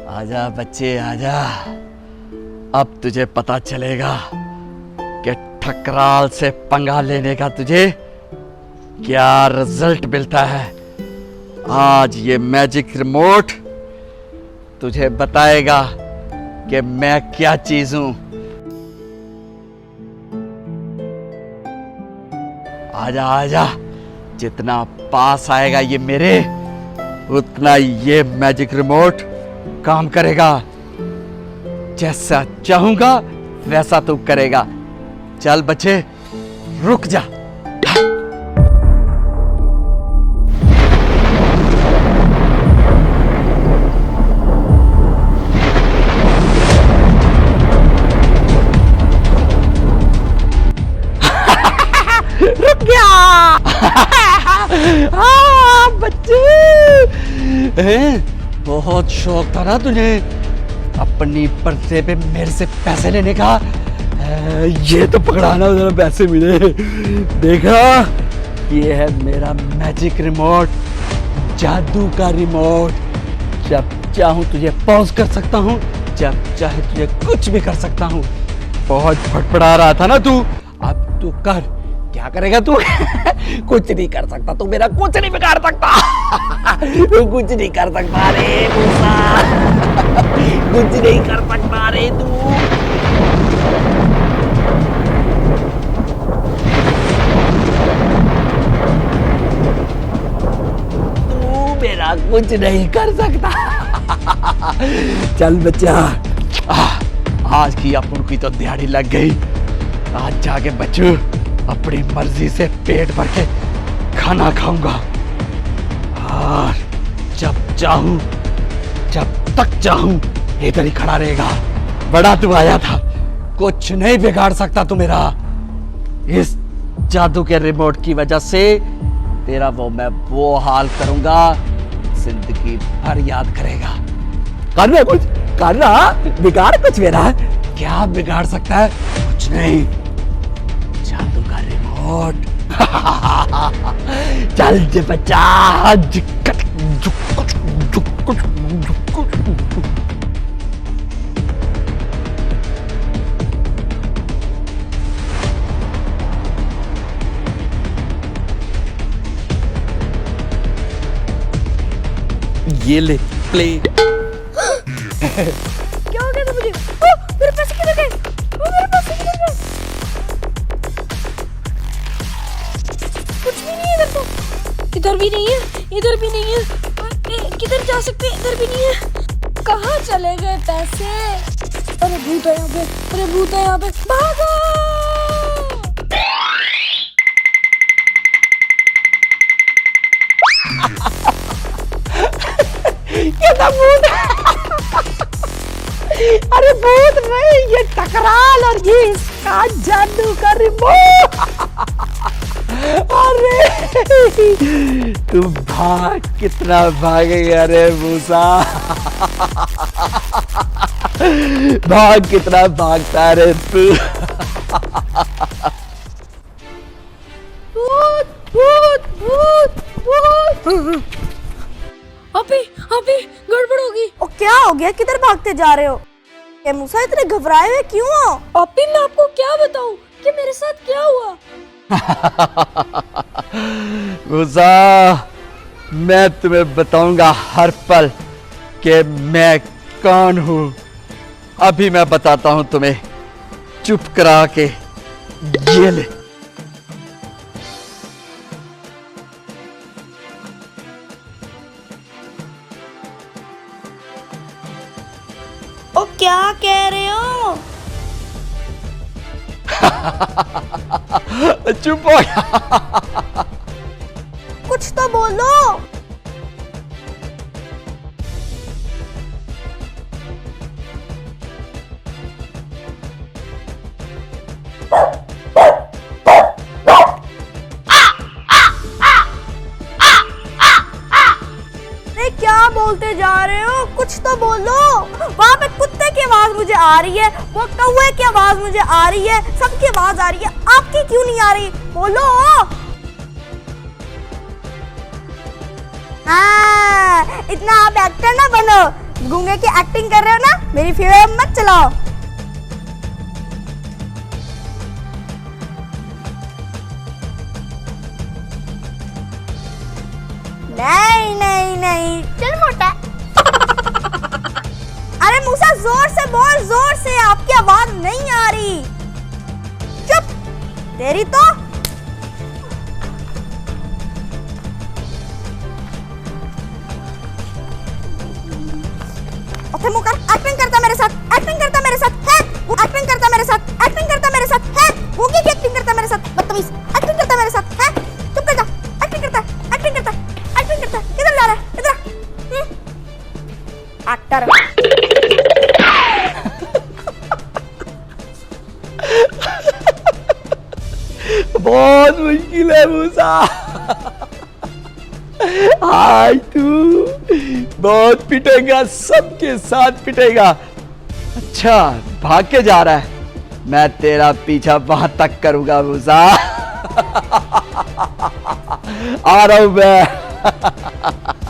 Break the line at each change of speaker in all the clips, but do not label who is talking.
आजा बच्चे आजा, अब तुझे पता चलेगा कि ठकराल से पंगा लेने का तुझे क्या रिजल्ट मिलता है। आज ये मैजिक रिमोट तुझे बताएगा कि मैं क्या चीज हूं। आजा आजा, जितना पास आएगा ये मेरे, उतना ये मैजिक रिमोट काम करेगा। जैसा चाहूंगा वैसा तू करेगा। चल बच्चे रुक जा। रुक गया। बच्चे बहुत शौक था ना तुझे अपनी पर्दे पे मेरे से पैसे लेने का। ये तो पकड़ाना जरा पैसे मिले। देखा, ये है मेरा मैजिक रिमोट, जादू का रिमोट। जब चाहूं तुझे पॉज कर सकता हूं, जब चाहे तुझे कुछ भी कर सकता हूं। बहुत फटफड़ा रहा था ना तू, अब तू कर। क्या करेगा तू? कुछ नहीं कर सकता तू, मेरा कुछ नहीं बिगाड़ सकता। तू कुछ नहीं कर सकता रे मूसा, कुछ नहीं कर सकता रे तू। तू मेरा कुछ नहीं कर सकता। चल बच्चा, आज की अपन की तो दिहाड़ी लग गई। आज जाके बच्चों अपनी मर्जी से पेट भर के खाना खाऊंगा, और जब चाहूं, जब तक चाहूं इधर ही खड़ा रहेगा। बड़ा तू आया था, कुछ नहीं बिगाड़ सकता तू मेरा। इस जादू के रिमोट की वजह से तेरा मैं वो हाल करूंगा, जिंदगी भर याद करेगा। करना कुछ, करना बिगाड़ कुछ मेरा। क्या बिगाड़ सकता है? कुछ नहीं, जादू का रिमोट। चल जे बच्चा। ये ले प्ले।
क्या हो गया था मुझे? मेरे पैसे किधर गए? मेरे पैसे किधर गए? कुछ भी नहीं है इधर तो। इधर भी नहीं है, इधर भी नहीं है। किधर जा सकते हैं? इधर भी नहीं है। कहाँ चले गए पैसे? अरे भूत है यहाँ पे, अरे भूत है यहाँ पे, भागो!
ये तो भूत। अरे भूत नहीं, ये टकराल और ये इसका जादू का रिमोट। अरे तू भाग, कितना भागेगा रे मूसा। भाग, कितना भागता रे तू।
भूत भूत भूत भूत। अभी गड़बड़ होगी।
ओ क्या हो गया? किधर भागते जा रहे हो? ये मूसा इतने घबराए हुए क्यों हो?
अभी मैं आपको क्या बताऊं कि मेरे साथ क्या हुआ?
मूसा, मैं तुम्हें बताऊंगा हर पल कि मैं कौन हूं। अभी मैं बताता हूं तुम्हें, चुप करा के। ये ले।
ओ क्या कह रहे हो?
चुप हो गया।
कुछ तो बोलो। अरे क्या बोलते जा रहे हो? कुछ तो बोलो। वहाँ पे कुत्ते की आवाज मुझे आ रही है, वो कौवे की आवाज मुझे आ रही है, सबकी आवाज आ रही है, आपकी क्यों नहीं आ रही? बोलो। हाँ, इतना आप एक्टर ना बनो, गूंगे की एक्टिंग कर रहे हो ना, मेरी फिल्म मत चलाओ। नहीं नहीं नहीं, चल मोटा। अरे मूसा जोर से बोल, जोर से, आपकी आवाज नहीं आ रही। चुप, तेरी तो। ओके मुकर, एक्टिंग करता मेरे साथ, एक्टिंग करता मेरे साथ है, वो एक्टिंग करता मेरे साथ, एक्टिंग करता मेरे साथ है, वो की एक्टिंग करता मेरे साथ, बदतमीज, एक्टिंग करता मेरे साथ है, चुप कर जा, एक्टिंग करता, एक्टिंग करता, एक्टिंग करता, किधर जा रहा है, इधर एक्टर।
बहुत मुश्किल है मूसा। आज तू बहुत पिटेगा, सबके साथ पिटेगा। अच्छा भाग के जा रहा है, मैं तेरा पीछा वहां तक करूंगा मूसा। आ रहा हूं मैं।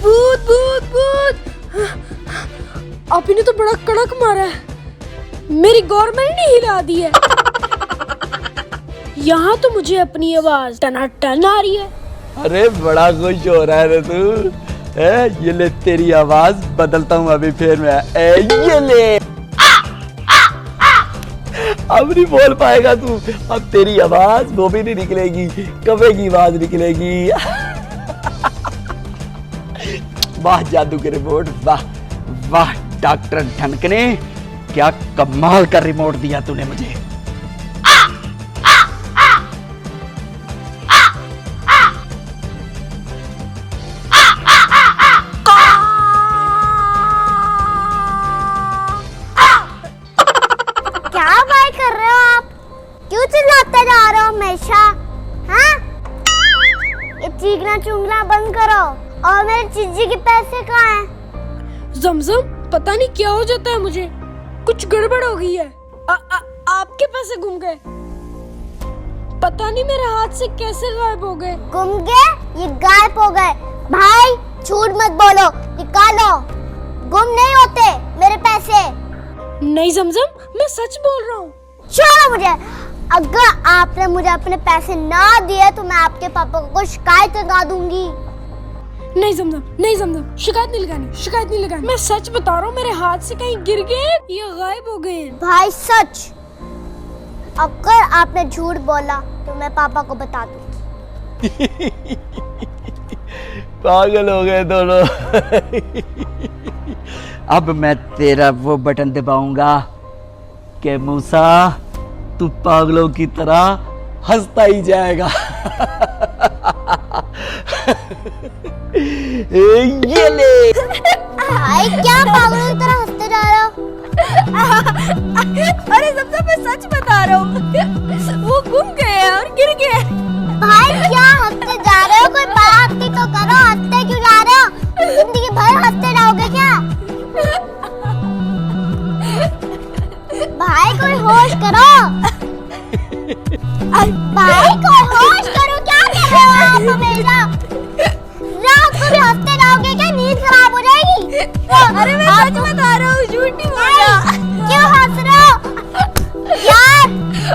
भूत भूत भूत, आपने तो बड़ा कड़क मारा है, मेरी गवर्नमेंट ने हिला दी है। यहाँ तो मुझे अपनी आवाज टनाटन आ रही है।
अरे बड़ा खुश हो रहा है रे तू। ये ले तेरी आवाज बदलता हूँ अभी फिर मैं। ये ले, अब नहीं बोल पाएगा तू, अब तेरी आवाज वो भी नहीं निकलेगी, कवे की आवाज निकलेगी। वाह जादू के रिमोट, वाह वाह डॉक्टर ढनकने, क्या कमाल का रिमोट दिया तूने मुझे।
चीखना चुंगना बंद करो, और मेरे चिज्जी के पैसे कहाँ हैं?
जमजम, पता नहीं क्या हो जाता है मुझे, कुछ गड़बड़ हो गई है। आपके पैसे गुम गए, पता नहीं मेरे हाथ से कैसे गायब हो गए।
गुम गए? ये गायब हो गए। भाई झूठ मत बोलो, निकालो, गुम नहीं होते मेरे पैसे।
नहीं जमजम, मैं सच बोल रहा हूँ।
छोड़ो मुझे, अगर आपने मुझे अपने पैसे ना दिए तो मैं आपके पापा को शिकायत लगा दूंगी।
नहीं जमजम, नहीं जमजम, शिकायत नहीं लगानी, शिकायत नहीं लगानी। मैं सच बता रहा हूँ, मेरे हाथ से कहीं गिर गए या गायब हो गए।
भाई सच, अगर आपने झूठ बोला तो मैं पापा को बता दूंगी।
पागल हो गए दोनों। अब मैं तेरा वो बटन दबाऊंगा कि मूसा तू पागलों की तरह हंसता ही जाएगा। ये ले।
भाई क्या पागलों की तरह हंसते जा रहे हो? अरे सबसे मैं सच बता रहा हूँ, वो गुम गए और गिर गए। भाई क्या हंसते जा रहे हो? कोई बात नहीं तो करो, हंसते क्यों जा रहे हो? जिंदगी भर हंसते रहोगे क्या? भाई कोई होश करो। भाई कोई होश करो, क्या कर रहे हो आप हमेशा? रात को भी हंसते रहोगे क्या? नींद खराब हो जाएगी। अरे मैं सच बता रहा हूँ, झूठ नहीं बोल रहा। क्यों हंस रहे हो यार?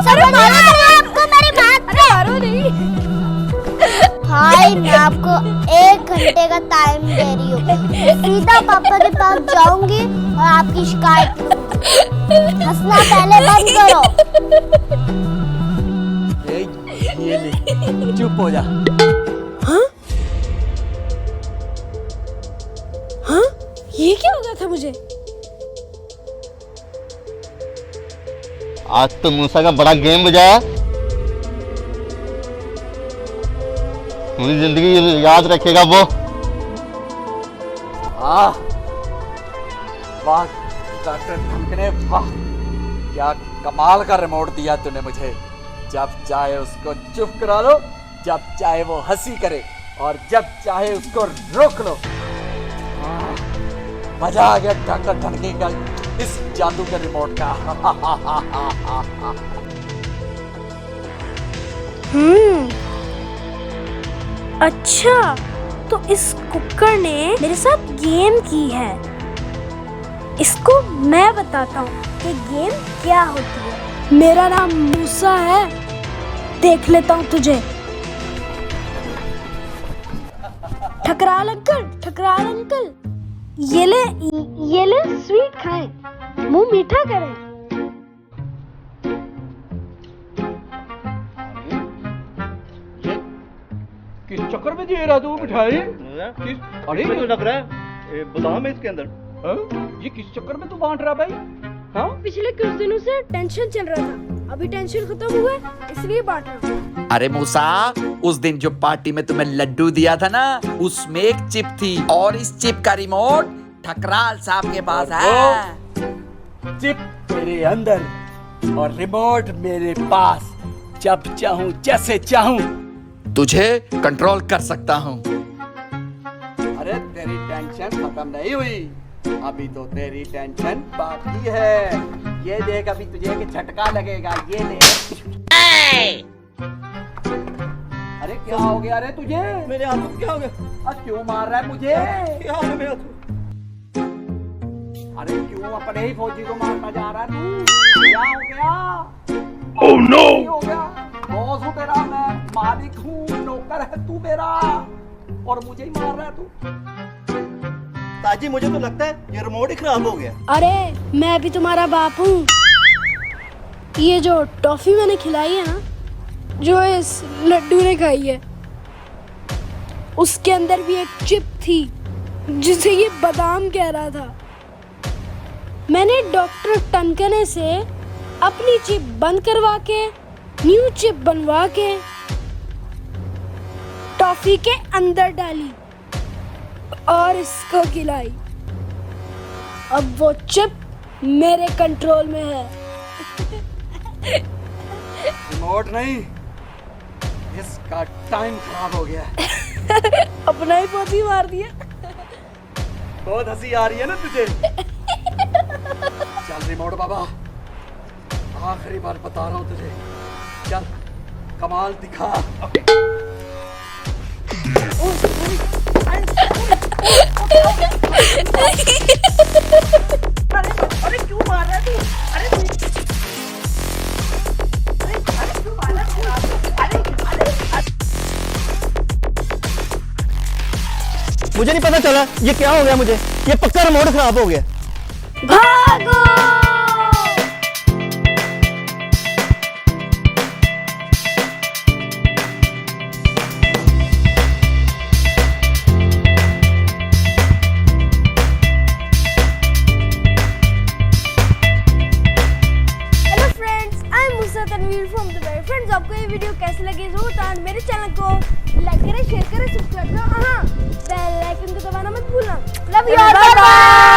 समझ आ रहा है आपको मेरी बात? अरे मारो नहीं। भाई मैं आपको 1 घंटे का टाइम दे रही हूँ, सीधा पापा के पास जाऊंगी और आपकी शिकायत करूंगी। हंसना पहले बंद करो।
ये ले, चुप हो जा।
हाँ? हाँ? ये क्या हो गया था मुझे?
आज तो मूसा का बड़ा गेम बजाया, पूरी जिंदगी याद रखेगा वो।
वाह डॉक्टर ढनकने, वाह क्या कमाल का रिमोट दिया तूने मुझे। जब चाहे उसको चुप करा लो, जब चाहे वो हंसी करे, और जब चाहे उसको रोक लो। मजा आ गया डॉक्टर ढनकने का इस जादू के रिमोट का।
अच्छा, तो इस कुक्कर ने मेरे साथ गेम की है। इसको मैं बताता हूँ कि गेम क्या होती है। मेरा नाम मूसा है, देख लेता हूँ तुझे। ठकराल अंकल, ठकराल अंकल, ये ले स्वीट खाएं, मुंह मीठा करें।
ये किस चक्कर में दे रहा तू मिठाई? किस अरे
तो लग रहा है बादाम है इसके अंदर।
हाँ? ये किस चक्कर में तू बांट रहा भाई? हाँ?
पिछले कुछ दिनों से टेंशन चल रहा था, अभी टेंशन खत्म हुआ है इसलिए बांट रहा हूँ।
अरे मूसा, उस दिन जो पार्टी में तुम्हें लड्डू दिया था ना, उसमें एक चिप थी और इस चिप का रिमोट ठकराल साहब के पास है।
चिप मेरे अंदर और रिमोट मेरे पास, जब चाहूं जैसे चाहूं
तुझे कंट्रोल कर सकता हूँ।
अरे तेरी टेंशन खत्म नहीं हुई, अभी तो तेरी टेंशन बाकी है। ये देख अभी तुझे एक झटका लगेगा, ये ले। अरे क्या हो गया रे तुझे?
मेरे हाथ में क्या हो गया?
अब क्यों मार रहा है मुझे?
क्या हो गया मेरे हाथ?
अरे क्यों अपने ही फौजी को मारता जा रहा है तू? क्या हो गया? Oh no! हो गया? बॉस हूँ तेरा मैं, मालिक हूँ, नौकर है तू मेरा, और मुझे ही मार रहा है तू।
ताजी मुझे तो लगता है ये रिमोट ही खराब हो गया।
अरे मैं भी तुम्हारा बाप हूँ। ये जो टॉफी मैंने खिलाई है ना, जो इस लड्डू ने खाई है, उसके अंदर भी एक चिप थी जिसे ये बादाम कह रहा था। मैंने डॉक्टर टनकने से अपनी चिप बंद करवा के न्यू चिप बनवा के टॉफी के अंदर डाली और इसको खिलाई। अब वो चिप मेरे कंट्रोल में है।
रिमोट नहीं, इसका टाइम खराब हो गया।
अपना ही पोती मार दिया।
बहुत हंसी आ रही है ना तुझे? चल रिमोट बाबा, आखिरी बार बता रहा हूँ तुझे, चल कमाल दिखा। अरे क्यों मार रहा है तू? अरे क्यों मार रहा है?
मुझे नहीं पता चला ये क्या हो गया मुझे। ये पक्का रिमोट खराब हो गया।
भागो! फ्रेंड्स, आपको ये वीडियो कैसे लगी जरूर बताएं। मेरे चैनल को लाइक करें, शेयर करें, सब्सक्राइब करें। हाँ, बेल आइकन को दबाना मत भूलना। Love you, bye bye.